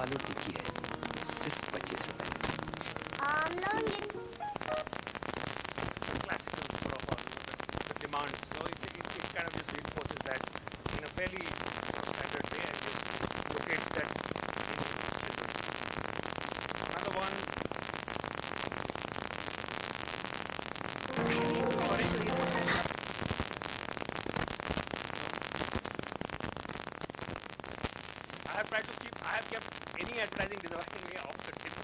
आलू टिक्की है, सिर्फ 25 रुपए। Classical sort of the demands. You know, it kind of just reinforces that in a fairly standard way and just locates that in another one. I have kept any advertising design me off the tip.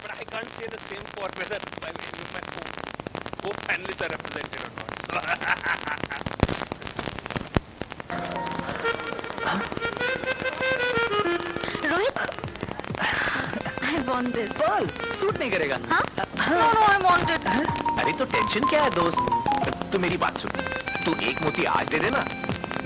But I can't say the same for whether my both panelists are represented or not. So Rohit, I want this. Pearl suit नहीं करेगा? हाँ? No, I want it. अरे तो tension क्या है दोस्त? तो मेरी बात सुन, तू एक मोती आज दे देना,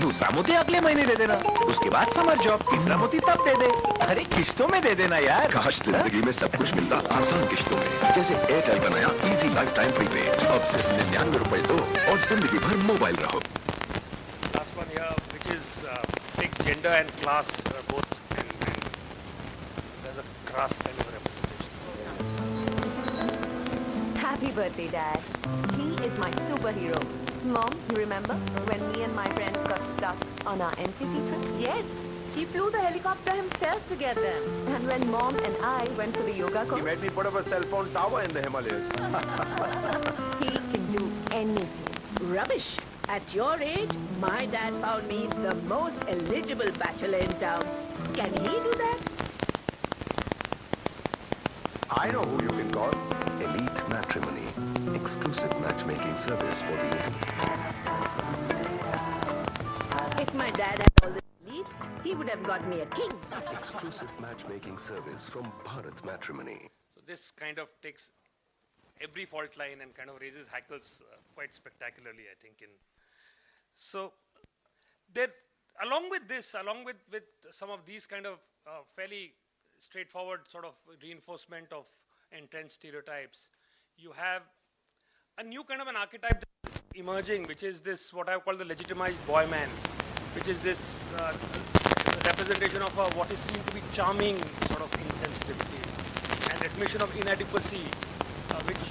दूसरा मोती अगले महीने दे देना, उसके बाद समर जॉब, तीसरा मोती तब दे दे। अरे किश्तों में दे देना यार। काश जिंदगी में सब कुछ मिलता आसान किश्तों में, जैसे एयरटेल बनाया इजी लाइफ टाइम प्रीपेड। अब सिर्फ 99 रुपए दो और जिंदगी भर मोबाइल रहो। last one here, which is takes gender and class both, and there's a class kind of representation. Happy birthday, Dad. He is my superhero. Mom, you remember when me and my friends got stuck on our NCC trip? Yes, he flew the helicopter himself to get them. And when Mom and I went to the yoga He course? made me put up a cell phone tower in the Himalayas. He can do anything. Rubbish. At your age, my dad found me the most eligible bachelor in town. Can he do that? I know who you can call. Elite Matrimony. Exclusive matchmaking service for the If my dad had all this elite, he would have got me a king. exclusive matchmaking service from Bharat Matrimony. So this kind of takes every fault line and kind of raises hackles quite spectacularly, I think. So there, along with some of these kind of fairly straightforward sort of reinforcement of entrenched stereotypes, you have a new kind of an archetype emerging, which is this, what I call the legitimized boy man, which is this representation of what is seen to be charming sort of insensitivity and admission of inadequacy, which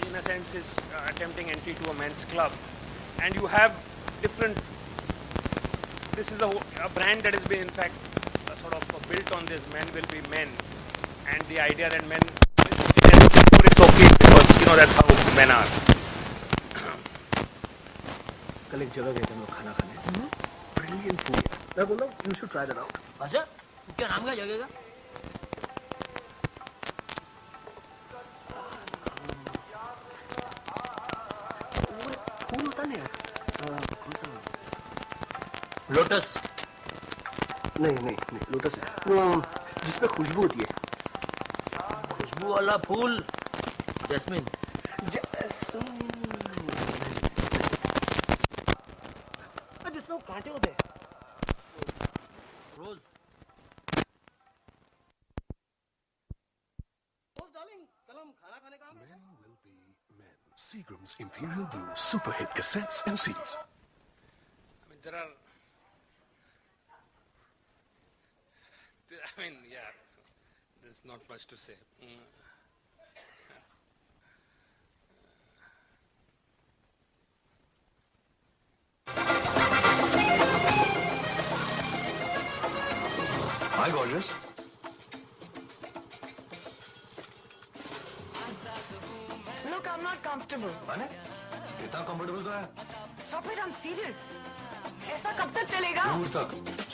in a sense is attempting entry to a men's club. And you have different, this is a brand that has been in fact sort of built on this, men will be men, and the idea that men, it's okay because that's how men are. कल एक जगह गए थे हम लोग खाना खाने। Brilliant food. मैं बोल रहा हूँ, you should try that out. अच्छा क्या नाम क्या जगह का? फूल होता नहीं है? कौन सा? लोटस। नहीं, लोटस है। वो जिसमें खुशबू होती है। खुशबू वाला फूल, जैस्मिन। जिसमें वो कांटे होते हैं। रोज। डार्लिंग, कल हम खाना खाने कहाँ गए? Men will be men. Seagram's Imperial Blue Super Hit Cassettes and CDs. I mean, there's not much to say. Hi, gorgeous. Look, I'm not comfortable. अरे इतना कंफर्टेबल तो है। Stop it, I'm serious. ऐसा कब तक चलेगा? दूर तक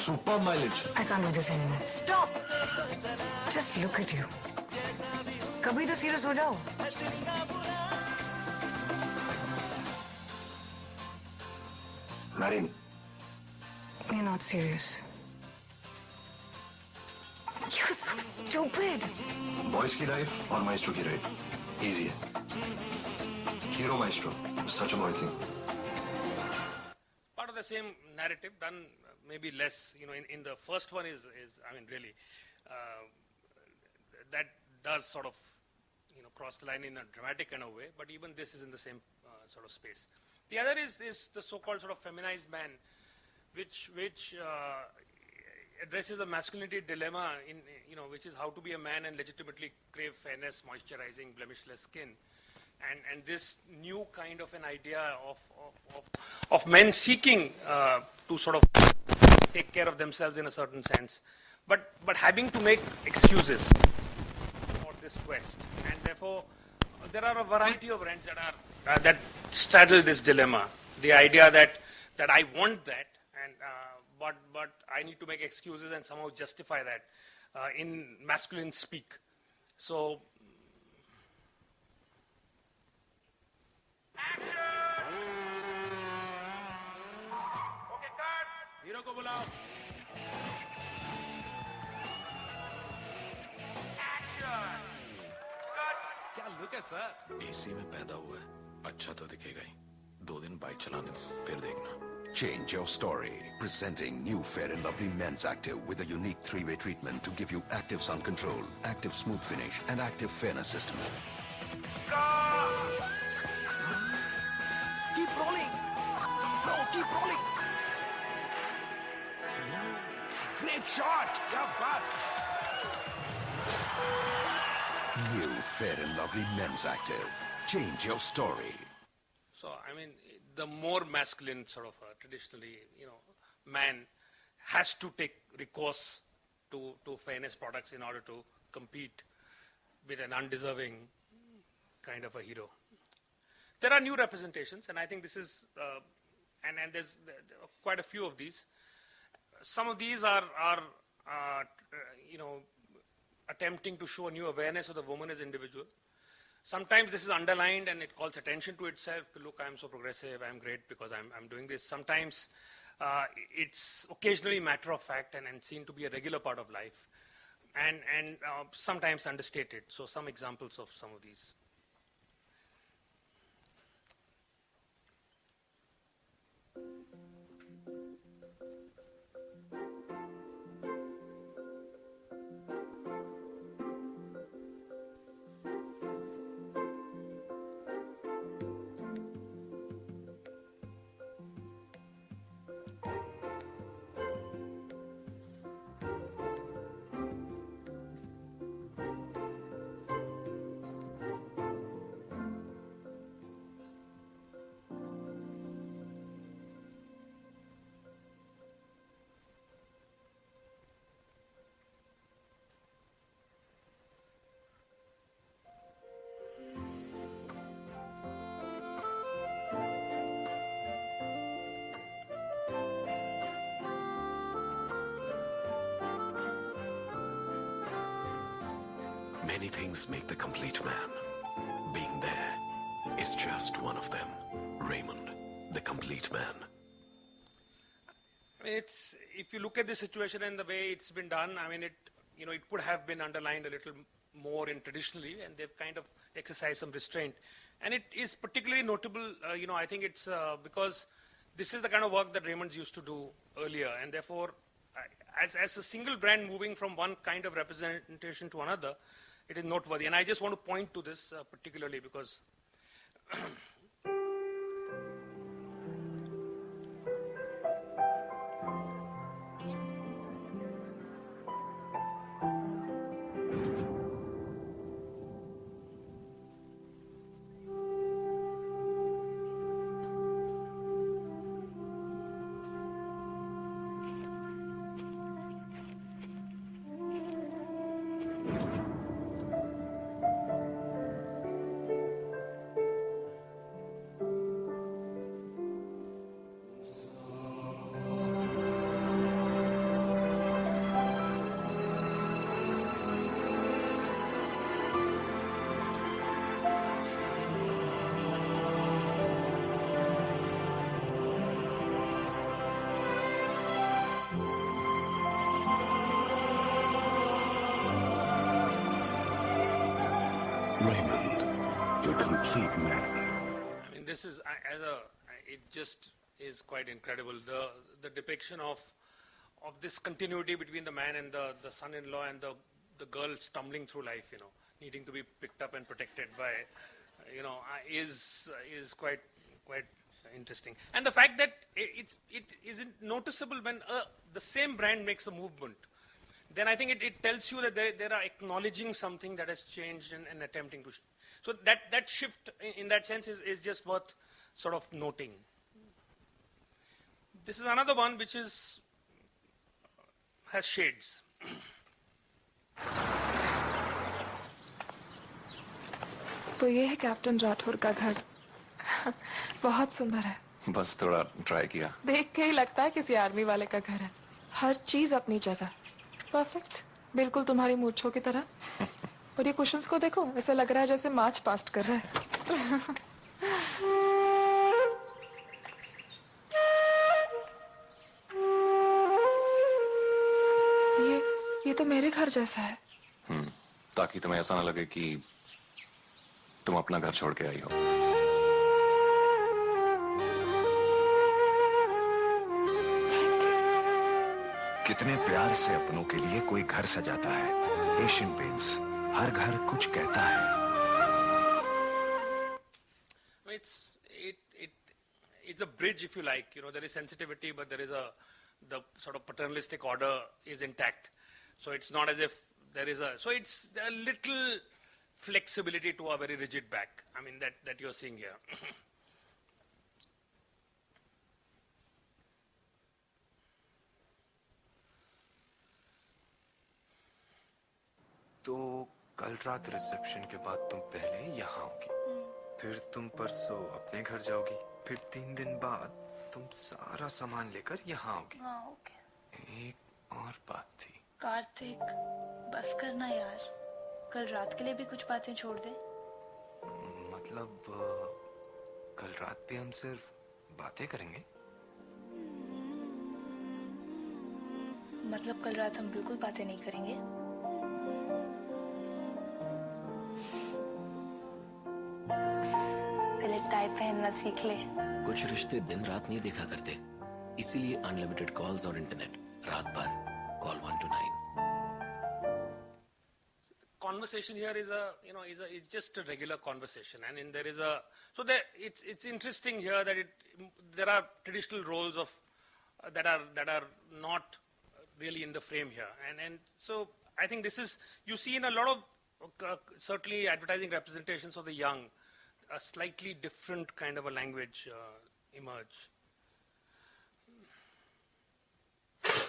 super mileage. I can't do this anymore. Stop. Just look at you. कभी तो सीरियस हो जाओ. Naren, You're not serious. You're so stupid. Boys की लाइफ और माइस्ट्रो की राइड इजी है। Hero maestro, such a boy thing. Part of the same narrative, done maybe less, in the first one is I mean, really, that does sort of, cross the line in a dramatic kind of way, but even this is in the same sort of space. The other is the so-called sort of feminized man, which addresses a masculinity dilemma in, which is how to be a man and legitimately crave fairness, moisturizing, blemishless skin. And this new kind of an idea of men seeking to sort of take care of themselves in a certain sense, but having to make excuses for this quest. And therefore, there are a variety of brands that straddle this dilemma. The idea that I want that, and but I need to make excuses and somehow justify that in masculine speak. So. Hero को बुलाओ। क्या look है sir? AC में पैदा हुआ है, अच्छा तो दिखेगा ही। 2 दिन बाइक चलाने दो, फिर देखना। Change your story. Presenting new Fair and Lovely Men's Active with a unique 3-way treatment to give you active sun control, active smooth finish, and active fairness system. Keep rolling. No, keep rolling. Great shot. क्या बात? New Fair and Lovely Men's Active. Change your story. So, I mean, the more masculine sort of traditionally, man has to take recourse to fairness products in order to compete with an undeserving kind of a hero. There are new representations, and I think this is, and there's quite a few of these. Some of these are attempting to show a new awareness of the woman as individual. Sometimes this is underlined and it calls attention to itself. Look, I'm so progressive, I'm great because I'm doing this. Sometimes it's occasionally matter of fact and seen to be a regular part of life. And sometimes understated. So some examples of some of these. Many things make the complete man. Being there is just one of them. Raymond, the complete man. I mean, if you look at the situation and the way it's been done, I mean, it could have been underlined a little more in traditionally, and they've kind of exercised some restraint. And it is particularly notable, I think it's because this is the kind of work that Raymond's used to do earlier, and therefore, as a single brand moving from one kind of representation to another, it is noteworthy. And I just want to point to this particularly because Raymond, the complete man. I mean, this is it just is quite incredible. The depiction of this continuity between the man and the son-in-law and the girl stumbling through life, needing to be picked up and protected by, is quite interesting. And the fact that it isn't noticeable when the same brand makes a movement, then I think it tells you that they are acknowledging something that has changed and attempting to. So that shift in that sense is just worth sort of noting. This is another one which has shades. तो ये है captain Rathore का घर बहुत सुंदर है बस थोड़ा ट्राई किया देख के ही लगता है किसी आर्मी वाले का घर है हर चीज अपनी जगह परफेक्ट बिल्कुल तुम्हारी मूंछों की तरह और ये कुशन्स को देखो ऐसा लग रहा है जैसे मार्च पास्ट कर रहा है ये तो मेरे घर जैसा है ताकि तुम्हें ऐसा ना लगे कि तुम अपना घर छोड़ के आई हो कितने प्यार से अपनों के लिए कोई घर सजाता है एशियन पेंट्स हर घर कुछ कहता है It's a bridge, if you like. You know, there is sensitivity, but there is the sort of paternalistic order is intact. So it's not as if there is so it's a little flexibility to a very rigid back. I mean, that you're seeing here. तो कल रात reception के बाद तुम पहले यहाँ आओगी फिर तुम परसों अपने घर जाओगी फिर 3 दिन बाद तुम सारा सामान लेकर यहाँ आओगी हाँ ओके एक और बात थी कार्तिक बस करना यार कल रात के लिए भी कुछ बातें छोड़ दे मतलब कल रात भी हम सिर्फ बातें करेंगे मतलब कल रात हम बिल्कुल बातें नहीं करेंगे पहले टाई पहनना सीख ले कुछ रिश्ते दिन रात नहीं देखा करते इसीलिए अनलिमिटेड कॉल्स और इंटरनेट रात भर call 1 to 9 conversation here is it's just a regular conversation and there is it's interesting here that there are traditional roles of that are not really in the frame here and so I think this is you see in a lot of certainly advertising representations of the young a slightly different kind of a language emerge.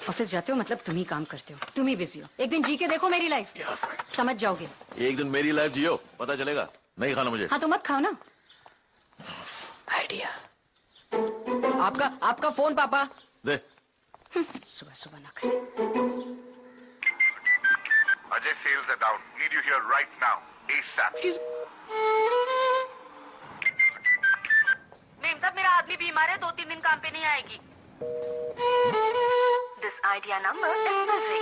Office जाते हो मतलब तुम ही काम करते हो तुम ही busy हो एक दिन जी के देखो मेरी लाइफ समझ जाओगे एक दिन मेरी लाइफ जियो पता चलेगा नहीं खाना मुझे हाँ तो मत खाओ ना आइडिया आपका फोन पापा दे सुबह सुबह ना करे Ajay, sales are down. Need you here right now. ASAP. Ma'am साहब मेरा आदमी बीमार है 2-3 दिन काम पे नहीं आएगी This idea number is busy.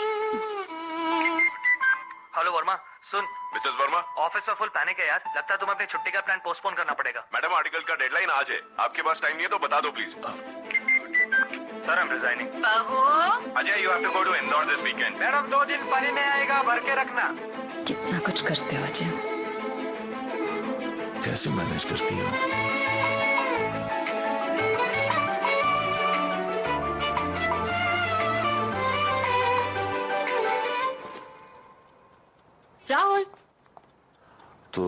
Hello Verma soon Mrs Verma office में फुल पैनिक है यार लगता है तुम्हें अपनी छुट्टी का प्लान पोस्टपोन करना पड़ेगा मैडम आर्टिकल का डेडलाइन आज है आपके पास टाइम नहीं है तो बता दो please sir I am resigning बहू Ajay you have to go to Indore this weekend madam 2 दिन पानी नहीं आएगा भर के रखना कितना कुछ करते हो अजय कैसे मैनेज करती हो राहुल तो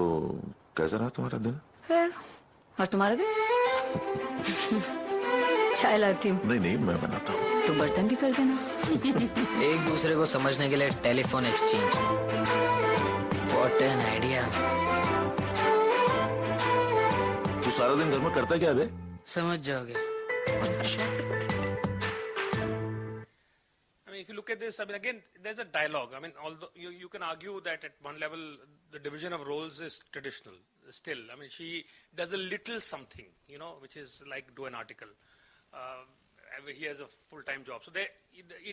कैसा रहा तुम्हारा दिन और तुम्हारा दिन चाय लाती हूँ नहीं मैं बनाता हूँ तो बर्तन भी कर देना एक दूसरे को समझने के लिए telephone exchange what an idea तू सारा दिन घर में करता क्या बे समझ जाओगे If you look at this, I mean, again, there's a dialogue. I mean, although you can argue that at one level, the division of roles is traditional still. I mean, she does a little something, which is like do an article. He has a full-time job. So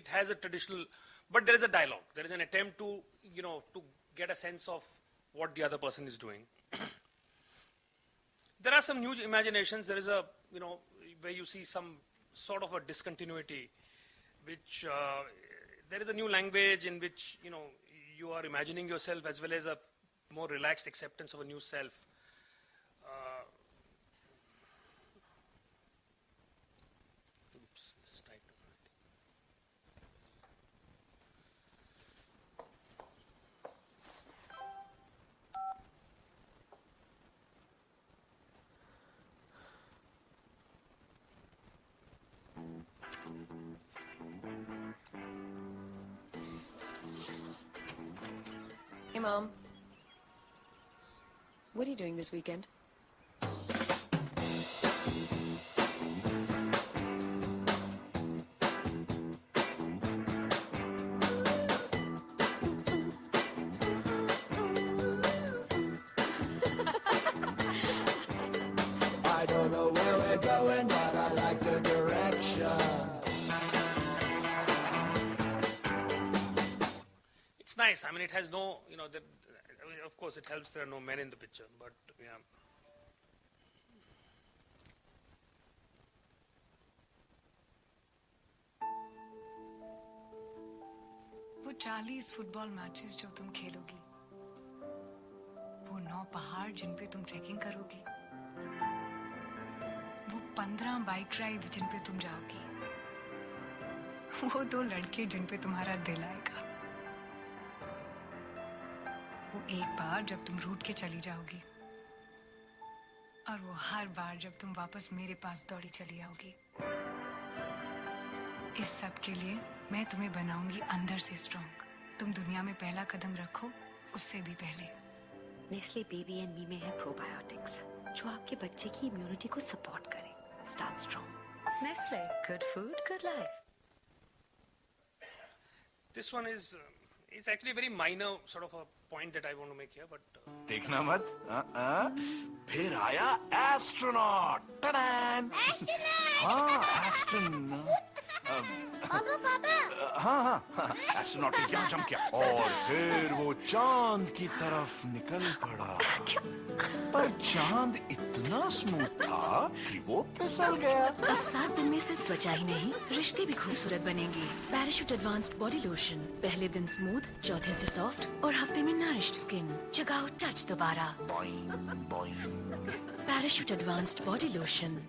it has a traditional, but there is a dialogue. There is an attempt to, to get a sense of what the other person is doing. There are some new imaginations. There is a, where you see some sort of a discontinuity which there is a new language in which you are imagining yourself as well as a more relaxed acceptance of a new self. Hey, Mom. What are you doing this weekend? I don't know where we're going, but I like the direction. It's nice. I mean, it has no, you know, I mean, of course, it helps there are no men in the picture, but yeah. वो 40 football matches जो तुम खेलोगी, वो 9 पहाड़ जिन पे तुम trekking करोगी, वो 15 bike rides जिन पे तुम जाओगी, वो 2 लड़के जिन पे तुम्हारा दिल आएगा, वो एक बार जब तुम रूठ के चली जाओगी, और वो हर बार जब तुम वापस मेरे पास दौड़ी चली आओगी। इस सब के लिए मैं तुम्हें बनाऊंगी अंदर से स्ट्रॉन्ग। तुम दुनिया में पहला कदम रखो, उससे भी पहले। नेस्ले बेबी एंड मी में है प्रोबायोटिक्स जो आपके बच्चे की इम्यूनिटी को सपोर्ट करे। Start strong. Nestle, good food, good life. This one is it's actually a very minor sort of a point that I want to make here, but देखना मत। फिर आया एस्ट्रोनॉट। टडैन! हाँ, एस्ट्रोनॉट। हाँ, एस्ट्रोनॉट ने यहाँ जंप किया और फिर वो चांद की तरफ निकल पड़ा। पर चांद इतना स्मूथ था कि वो फिसल गया। अब 7 दिन में सिर्फ त्वचा ही नहीं, रिश्ते भी खूबसूरत बनेंगे। पैराशूट एडवांस्ड बॉडी लोशन, पहले दिन स्मूथ, चौथे से सॉफ्ट और हफ्ते में नरिश्ड स्किन। जगाओ टच दोबारा। Parachute advanced body lotion.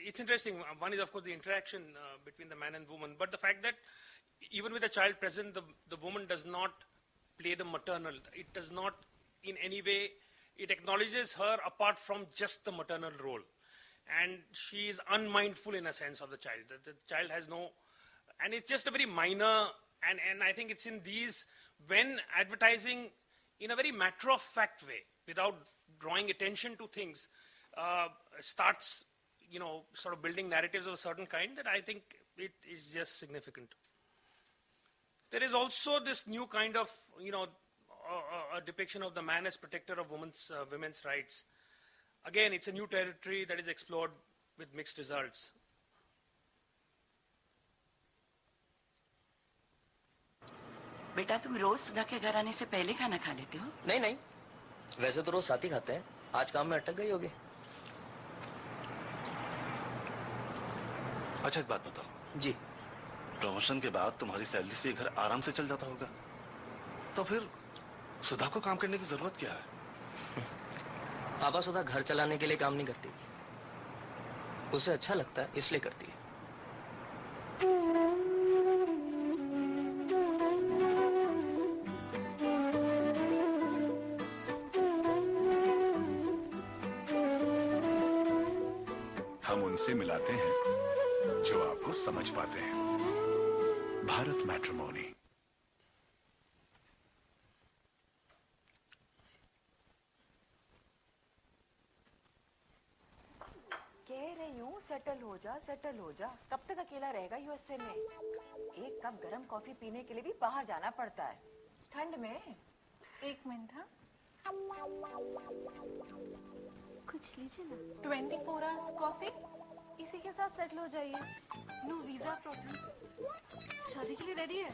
it's interesting. One is, of course, the interaction between the man and woman, but the fact that even with a child present, the woman does not play the maternal. It does not in any way, it acknowledges her apart from just the maternal role. And she is unmindful in a sense of the child. The child has no, and it's just a very minor, and I think it's in these, when advertising in a very matter-of-fact way, without drawing attention to things, starts, sort of building narratives of a certain kind, that I think it is just significant. There is also this new kind of, a depiction of the man as protector of women's rights. Again, it's a new territory that is explored with mixed results. बेटा, तुम रोज सुधा के घर आने से पहले खाना खा लेते हो? नहीं नहीं, वैसे तो रोज साथ ही खाते हैं। आज काम में अटक गई होगी। अच्छा, एक बात बताओ जी। प्रमोशन के बाद तुम्हारी सैलरी से घर आराम से चल जाता होगा, तो फिर सुधा को काम करने की जरूरत क्या है? पापा सुधा घर चलाने के लिए काम नहीं करती, उसे अच्छा लगता है इसलिए करती है। हम उनसे मिलाते हैं जो आपको समझ पाते हैं। भारत मैट्रिमोनी। कह रही हूँ सेटल हो जा। कब तक अकेला रहेगा यूएसए में? एक कप गरम कॉफी पीने के लिए भी बाहर जाना पड़ता है, ठंड में। एक मिनट। हाँ, कुछ लीजिए ना। 24 आवर्स कॉफी, इसी के साथ सेटल हो जाइए। No visa problem. शादी के लिए रेडी है?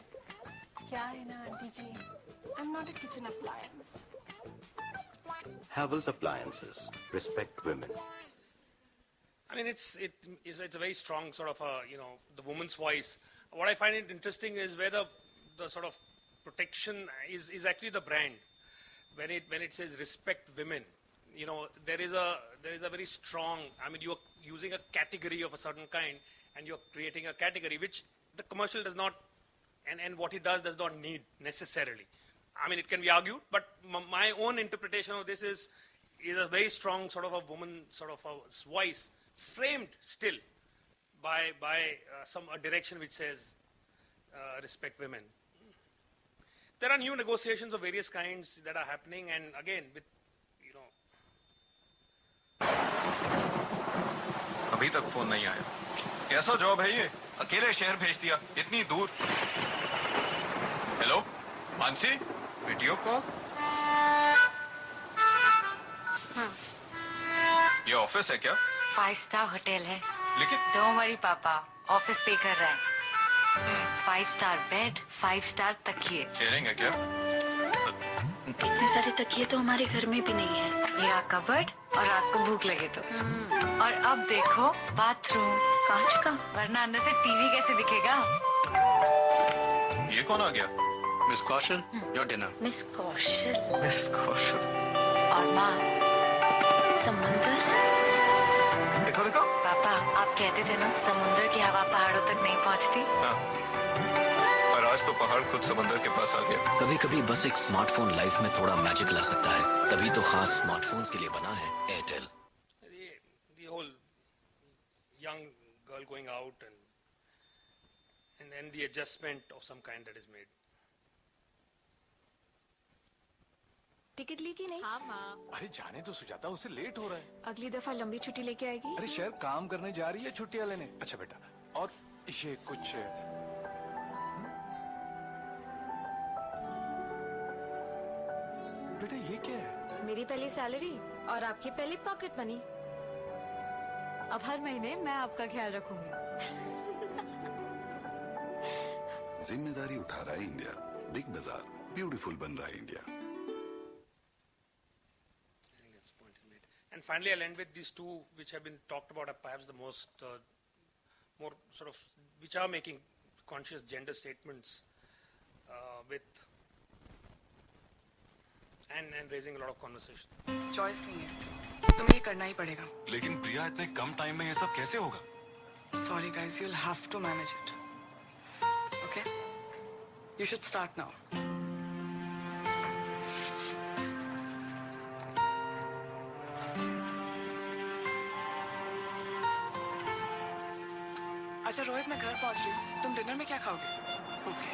क्या है ना aunty ji, I am not a kitchen appliance. Havells Appliances. Respect women. I mean, it's a very strong sort of the woman's voice. What I find it interesting is where the sort of protection is actually the brand. When it says respect women, there is a very strong, I mean, you're using a category of a certain kind and you're creating a category which the commercial does not, and what it does not need necessarily. I mean, it can be argued, but my own interpretation of this is a very strong sort of a woman sort of a voice, framed still by a direction which says respect women. there are new negotiations of various kinds that are happening, and again, with, you know. अभी तक phone नहीं आया। कैसा job है ये? अकेले शहर भेज दिया, इतनी दूर। Hello, Mansi, video call? ये ऑफिस है क्या? 5 स्टार होटल है। लेकिन डोंट वरी पापा, ऑफिस पे कर रहा है। 5 स्टार बेड, 5 स्टार तकिए। शेयरिंग है क्या? इतने सारे तकिए तो हमारे घर में भी नहीं है। ये कबर्ड, और रात को भूख लगे तो। और अब देखो बाथरूम कांच का, वरना अंदर से टीवी कैसे दिखेगा? ये कौन आ गया? Miss Kaushal, your dinner. Miss Kaushal. Miss Kaushal. और माँ समुंदर। देखो देखो। पापा, आप कहते थे ना समुंदर की हवा पहाड़ों तक नहीं पहुँचती। हाँ। और आज तो पहाड़ खुद समंदर के पास आ गया। कभी कभी बस एक स्मार्टफोन लाइफ में थोड़ा मैजिक ला सकता है। तभी तो खास स्मार्टफोन्स के लिए बना है Airtel. The whole young girl going out and then the adjustment of some kind that is made. Ticket ली कि नहीं? हाँ माँ। अरे जाने तो सुजाता, उसे लेट हो रहा है। अगली दफा लंबी छुट्टी लेके आएगी। अरे शहर काम करने जा रही है छुट्टियां लेने। अच्छा बेटा, और ये कुछ बेटा ये क्या है? मेरी पहली सैलरी और आपकी पहली पॉकेट मनी। अब हर महीने मैं आपका ख्याल रखूंगी। जिम्मेदारी उठा रहा है इंडिया। बिग बाजार, ब्यूटीफुल बन रहा है India. And finally, I'll end with these two, which have been talked about, are perhaps the most, more sort of, which are making conscious gender statements with, and raising a lot of conversation. Choice नहीं है, तुम्हें ये करना ही पड़ेगा। लेकिन प्रिया, इतने कम time में ये सब कैसे होगा? Sorry guys, you'll have to manage it. Okay? You should start now. अच्छा रोहित, मैं घर पहुंच रही हूँ। तुम डिनर में क्या खाओगे? ओके।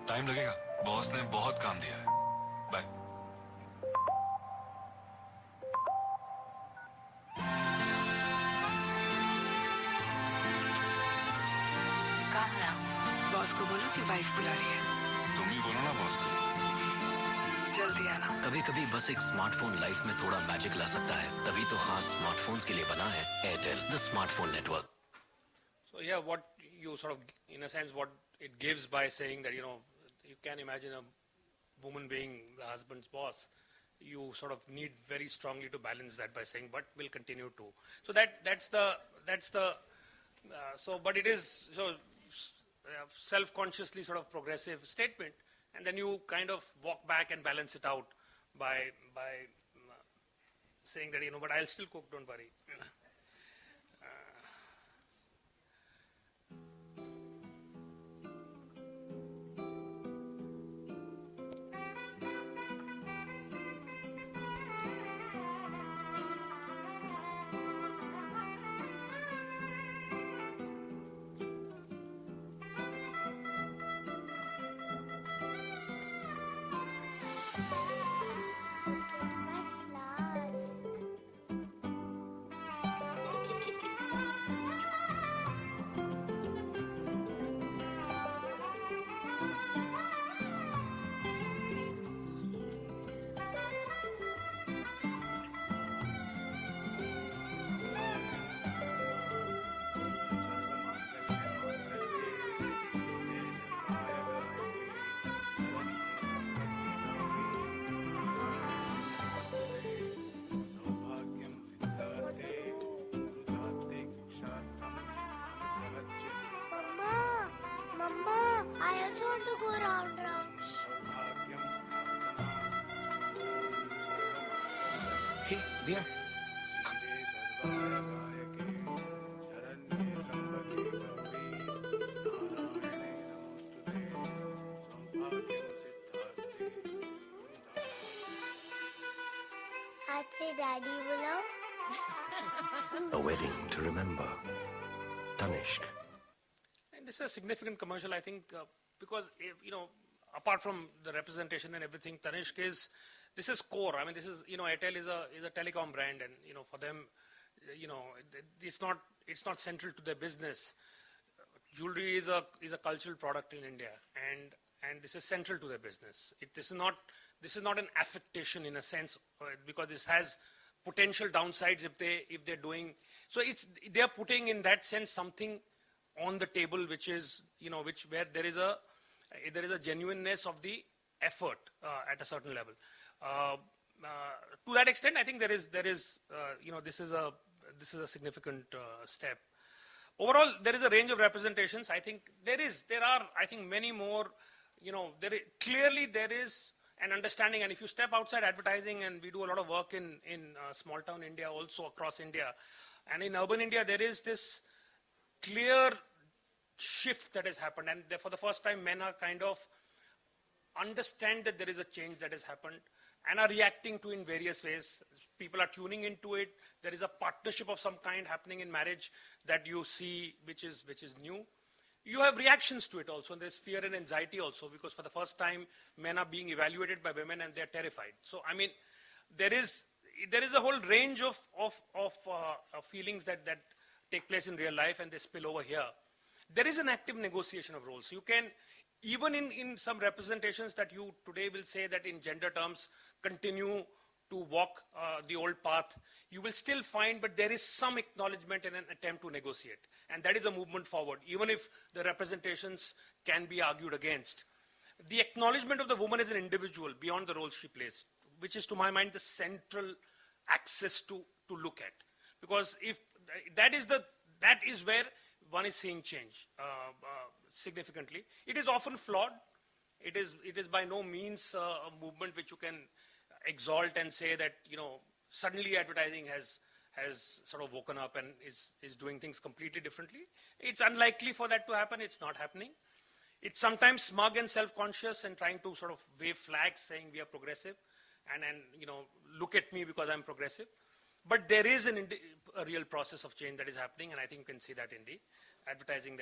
टाइम लगेगा, बॉस ने बहुत काम दिया है। बाय। बॉस को बोलो कि वाइफ बुला रही है। तुम ही बोलो ना बॉस को। जल्दी आना। कभी कभी बस एक स्मार्टफोन लाइफ में थोड़ा मैजिक ला सकता है। तभी तो खास स्मार्टफोन्स के लिए बना है Airtel, the smartphone network. So yeah, what you sort of, in a sense, what it gives by saying that, you know, you can imagine a woman being the husband's boss. You sort of need very strongly to balance that by saying, but we'll continue to. So that's the but it is so self-consciously sort of progressive statement, and then you kind of walk back and balance it out by saying that, you know, but I'll still cook, don't worry. Hey, dear. आज से daddy बुला A wedding to remember. Tanishq. And this is a significant commercial, I think, because, apart from the representation and everything, Tanishq this is core. I mean, this is, Airtel is a telecom brand, and, for them, it's not central to their business. Jewelry is a cultural product in India, and this is central to their business. This is not an affectation in a sense, because this has potential downsides if they're doing. So they're putting in that sense something on the table, which is where there is a genuineness of the effort at a certain level. To that extent, I think this is a significant step. Overall, there is a range of representations. I think there are many more. Clearly there is an understanding, and if you step outside advertising, and we do a lot of work in small town India, also across India, and in urban India, there is this clear shift that has happened, and for the first time, men are kind of understand that there is a change that has happened and are reacting to it in various ways. People are tuning into it. There is a partnership of some kind happening in marriage that you see, which is new. You have reactions to it also, and there's fear and anxiety also, because for the first time, men are being evaluated by women and they're terrified. So, I mean, there is a whole range of feelings that take place in real life, and they spill over here. There is an active negotiation of roles. You can, even in some representations that you today will say that in gender terms, continue to walk the old path, you will still find, but there is some acknowledgement and an attempt to negotiate. And that is a movement forward, even if the representations can be argued against. The acknowledgement of the woman as an individual beyond the role she plays, which is, to my mind, the central axis to look at. Because if that is where one is seeing change significantly. It is often flawed. It is by no means a movement which you can exalt and say that, suddenly advertising has sort of woken up and is doing things completely differently. It's unlikely for that to happen. It's not happening. It's sometimes smug and self-conscious and trying to sort of wave flags saying we are progressive and look at me because I'm progressive. But there is a real process of change that is happening, and I think you can see that in the advertising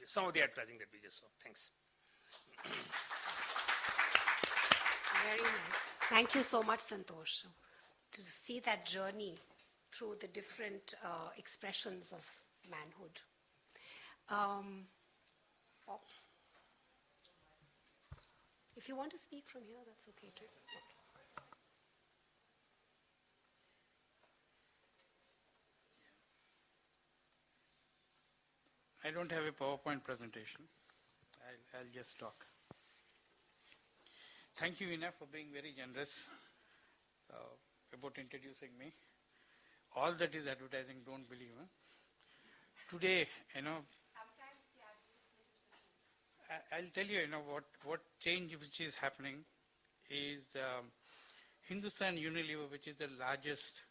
some of the advertising that we just saw. Thanks. Very nice. Thank you so much, Santosh, to see that journey through the different expressions of manhood. Pops? If you want to speak from here, that's okay too. I don't have a PowerPoint presentation. I'll just talk. Thank you, Ina, for being very generous about introducing me. All that is advertising, don't believe. Huh? Today, I'll tell you, what change which is happening is Hindustan Unilever, which is the largest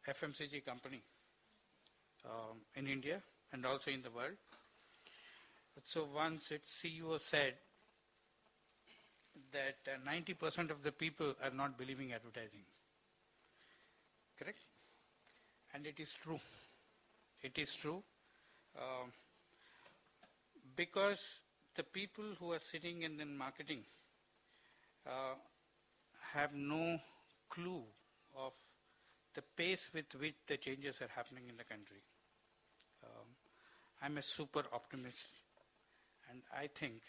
FMCG company in India and also in the world. So once its CEO said that 90% of the people are not believing advertising. Correct? And it is true. It is true. Because the people who are sitting in marketing have no clue of the pace with which the changes are happening in the country. I'm a super optimist, and I think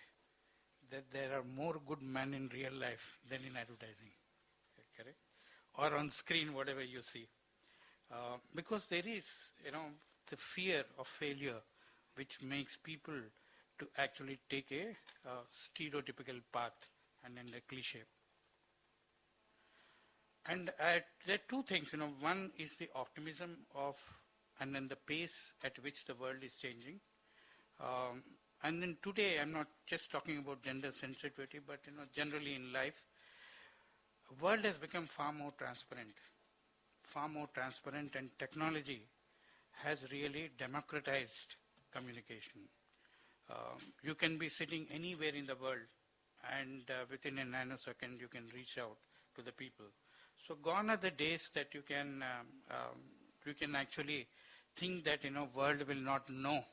that there are more good men in real life than in advertising, correct? Or on screen, whatever you see. Because there is, the fear of failure which makes people to actually take a stereotypical path and then a cliche. And there are two things, one is the optimism of, and then the pace at which the world is changing. And then today, I'm not just talking about gender sensitivity, but generally in life, the world has become far more transparent, and technology has really democratized communication. You can be sitting anywhere in the world, and within a nanosecond, you can reach out to the people. So gone are the days that you can You can actually think that, world will not know,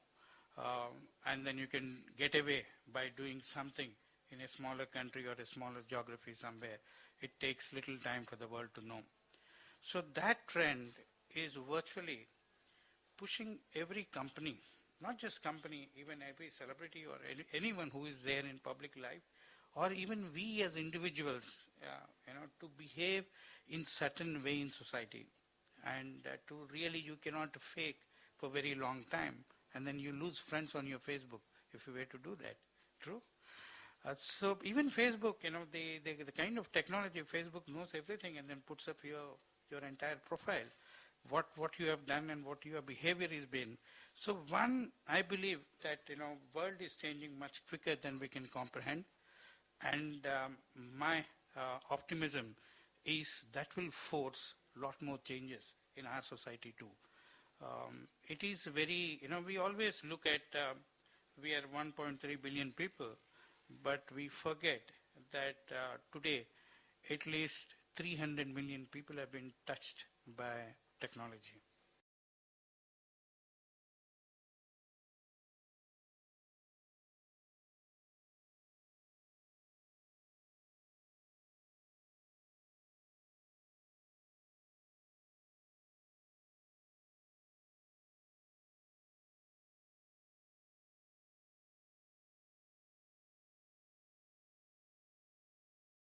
and then you can get away by doing something in a smaller country or a smaller geography somewhere. It takes little time for the world to know. So that trend is virtually pushing every company, not just company, even every celebrity or anyone who is there in public life, or even we as individuals, to behave in certain way in society. And to really, you cannot fake for very long time, and then you lose friends on your Facebook if you were to do that. True? So even Facebook, the kind of technology, Facebook knows everything and then puts up your entire profile, what you have done and what your behavior has been. So one, I believe that, world is changing much quicker than we can comprehend. And my optimism is that will force a lot more changes in our society too. It is very, we always look at, we are 1.3 billion people, but we forget that today at least 300 million people have been touched by technology.